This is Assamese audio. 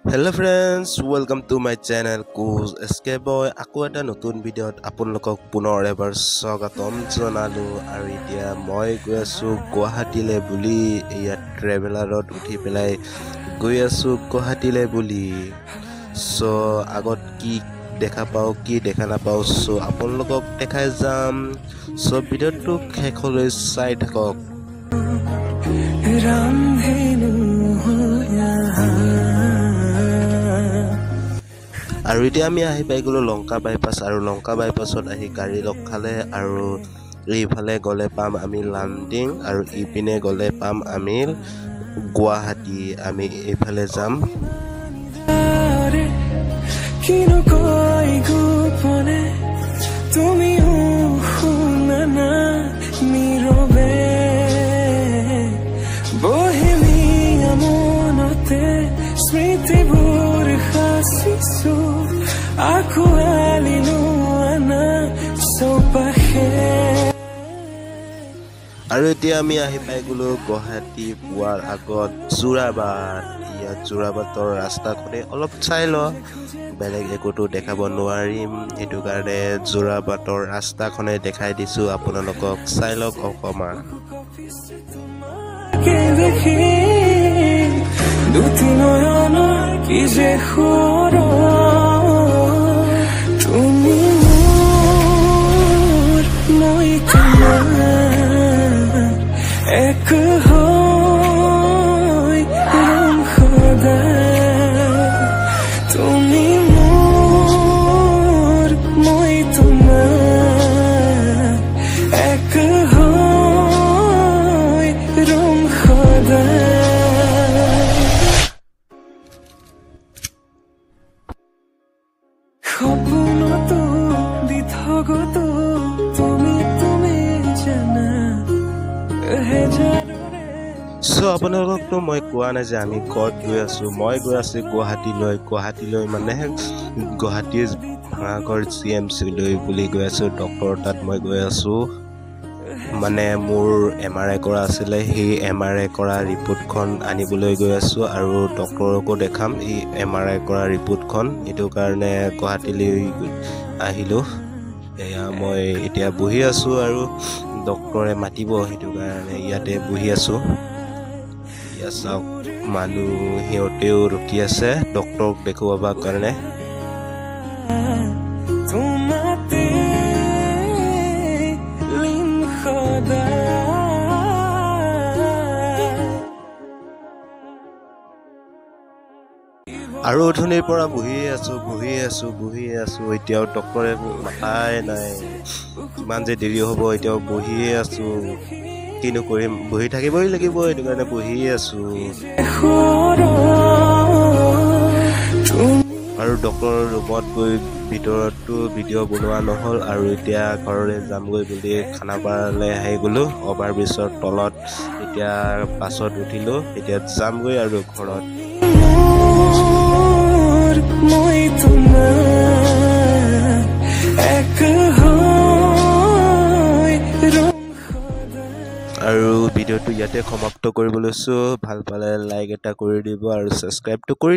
Hello friends, welcome to my channel Coos Escape Boy. Aku eta notun video আপোনালোকক পুনৰ এবাৰ স্বাগতম জনালো আৰু এতিয়া মই গৈ আছো গুৱাহাটীলে বুলি ইয়া ট্ৰেভেলাৰত উঠি পেলাই গৈ আছো গুৱাহাটীলে বুলি সো আগত কি দেখা পাও কি দেখা নাপাও সো আপোনালোকক দেখাই যাম সো ভিডিওটো শেষলৈ চাই থাকক আৰু এতিয়া আমি আহি পাই গলো লংকা বাইপাস আৰু লংকা বাইপাসত আহি গাড়ী লখালে আৰু এইফালে গলে পাম আমি লান্ডিং আৰু ইপিনে গলে পাম আমি গুৱাহাটী আমি এইফালে যাম কিনো কই গোপনে তুমি শুনা নীৰৱে বহেমিয়া মনতে স্মৃতিবোৰ সাঁচিছো আকুৱালিনো আনা চৌপাশে আৰু এতিয়া আমি আহি পাই গলো গুৱাহাটী পোৱাৰ আগত যোৰাবাট ইয়াত যোৰাবাটৰ ৰাস্তাখনে অলপ চাই ল বেলেগ একোটো দেখাব নোৱাৰিম এটো কাৰণে যোৰাবাটৰ ৰাস্তাখনে দেখাই দিছো আপোনালোকক চাই লওক অকমান দুটি নয়ন কি যে খৰ তুমি মোৰ মই তোমাৰ এক হৈ ৰম সদায় তুমি মোৰ মই তোমাৰ এক হৈ ৰম সদায় সপোনতো দি থগতো তুমি জানা সো আপোনালোকতো মই কোৱা নাই যে আমি ক'ত গৈ আছো মই গৈ আছো গুৱাহাটীলৈ মানে গুৱাহাটীৰ ভাঙাঘৰ CMC লৈ বুলি গৈ আছো ডক্টৰ তাত মই গৈ আছো মানে মোৰ MRI কৰা আছিলে সেই MRI কৰা ৰিপৰ্টখন আনিবলৈ গৈ আছো আৰু ডক্টৰকো দেখাম এই MRI কৰা ৰিপৰ্টখন এটো কাৰণে গুৱাহাটীলৈ আহিলো এয়া মই এতিয়া বহি আছো আৰু ডক্টৰে মাতিব হেতু কাৰণে ইয়াতে বহি আছো ইয়া চাওক মানুহ হিয়তেও ৰখি আছে ডক্টৰক দেখুৱাবৰ কাৰণে আৰু অথনিৰ পৰা বহি আছো এতিয়াও ডক্টৰে মাতাই নাই কিমান যে দেৰি হ'ব এতিয়াও বহিয়ে আছো কিনো কৰিম বহি থাকিবই লাগিব এটো কাৰণে বহি আছো আৰু ডক্টৰৰ ৰুমত গৈ ভিতৰতো ভিডিঅ' বনোৱা নহল আৰু এতিয়া ঘৰলৈ যামগৈ বুলি খানাপাৰালৈ আহি গলো অভাৰব্ৰিজৰ তলত এতিয়া বাছত উঠিলো এতিয়া যামগৈ আৰু ঘৰত মই তোমাৰ এক হৈ আৰু ভিডিঅ'টো ইয়াতে সমাপ্ত কৰিব লৈছো ভাল পালে লাইক এটা কৰি দিব আৰু সাবস্ক্ৰাইবটো কৰি